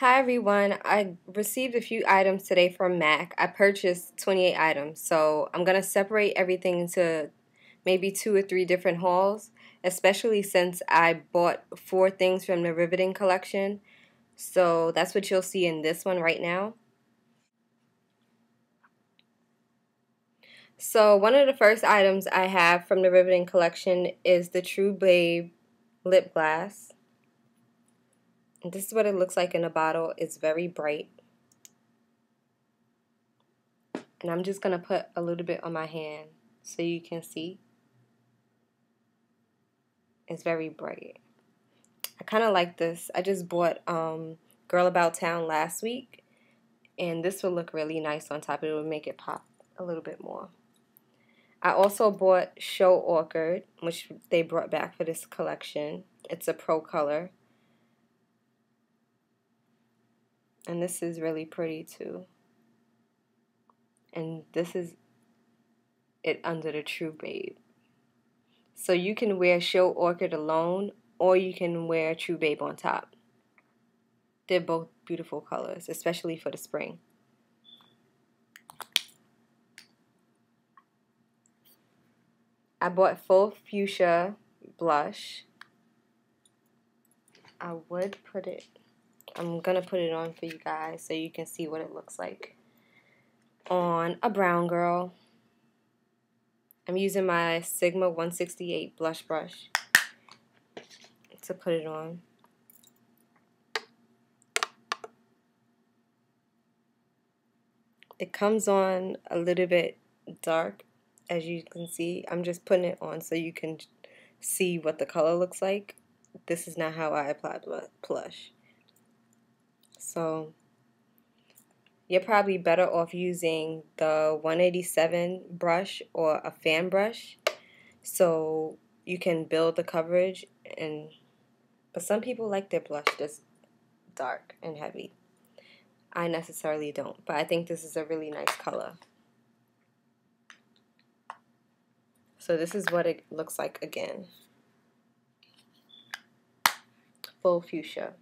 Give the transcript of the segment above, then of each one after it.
Hi everyone, I received a few items today from MAC. I purchased 28 items, so I'm going to separate everything into maybe 2 or 3 different hauls, especially since I bought 4 things from the Riveting Collection. So that's what you'll see in this one right now. So one of the first items I have from the Riveting Collection is the True Babe lip gloss. And this is what it looks like in a bottle. It's very bright. And I'm just going to put a little bit on my hand so you can see. It's very bright. I kind of like this. I just bought Girl About Town last week. And this will look really nice on top. It will make it pop a little bit more. I also bought Show Orchid, which they brought back for this collection. It's a pro color. And this is really pretty too. And this is it under the True Babe. So you can wear Show Orchid alone, or you can wear True Babe on top. They're both beautiful colors, especially for the spring. I bought Full Fuchsia blush. I'm going to put it on for you guys so you can see what it looks like on a brown girl. I'm using my Sigma 168 blush brush to put it on. It comes on a little bit dark, as you can see. I'm just putting it on so you can see what the color looks like. This is not how I apply blush. So you're probably better off using the 187 brush or a fan brush so you can build the coverage. But some people like their blush this dark and heavy. I necessarily don't, but I think this is a really nice color. So this is what it looks like again. Full Fuchsia.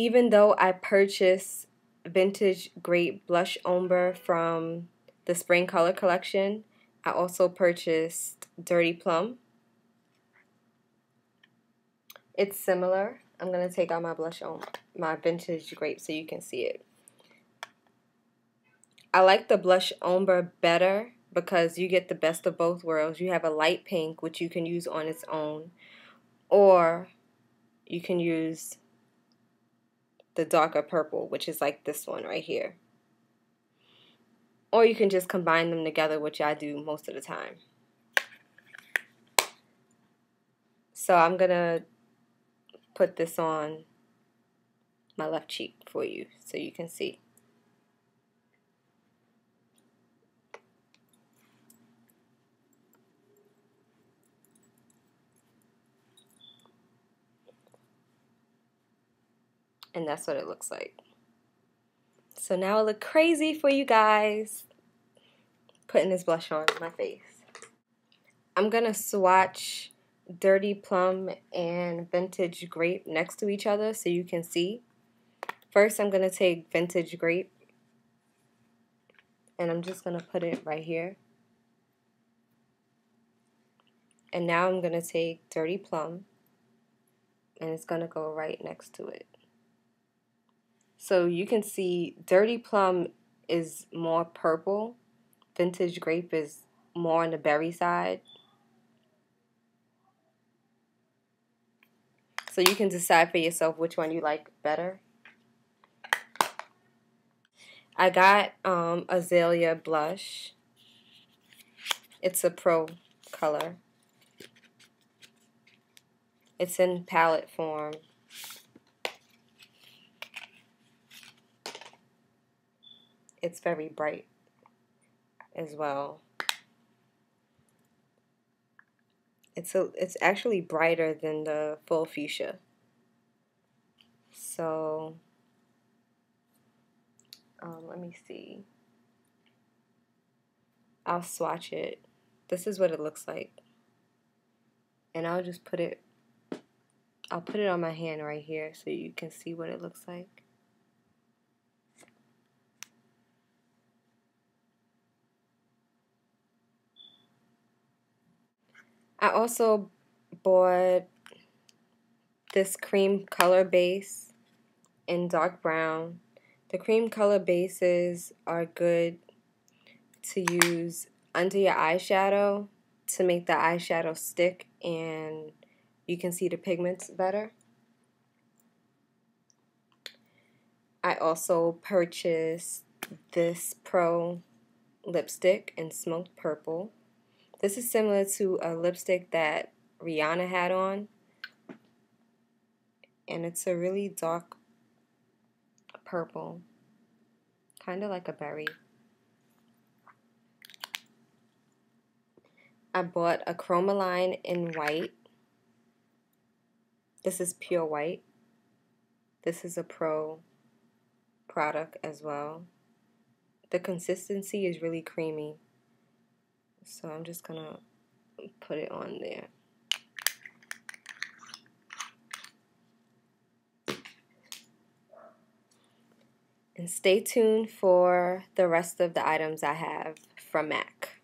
Even though I purchased Vintage Grape Blush Ombre from the Spring Color Collection, I also purchased Dirty Plum. It's similar. I'm going to take out my blush on my Vintage Grape so you can see it. I like the blush ombre better because you get the best of both worlds. You have a light pink, which you can use on its own, or you can use the darker purple, which is like this one right here. Or you can just combine them together, which I do most of the time. So I'm going to put this on my left cheek for you so you can see. And that's what it looks like. So now I look crazy for you guys putting this blush on my face. I'm going to swatch Dirty Plum and Vintage Grape next to each other so you can see. First, I'm going to take Vintage Grape and I'm just going to put it right here. And now I'm going to take Dirty Plum and it's going to go right next to it. So you can see Dirty Plum is more purple. Vintage Grape is more on the berry side. So you can decide for yourself which one you like better. I got Azalea blush. It's a pro color. It's in palette form. It's very bright as well. It's actually brighter than the Full Fuchsia. So let me see. I'll swatch it. This is what it looks like. And I'll just put it I'll put it on my hand right here so you can see what it looks like. I also bought this cream color base in dark brown. The cream color bases are good to use under your eyeshadow to make the eyeshadow stick and you can see the pigments better. I also purchased this Pro lipstick in smoked purple. This is similar to a lipstick that Rihanna had on, and it's a really dark purple, kind of like a berry. I bought a Chromaline in white. This is pure white. This is a Pro product as well. The consistency is really creamy, so I'm just gonna put it on there. And stay tuned for the rest of the items I have from MAC.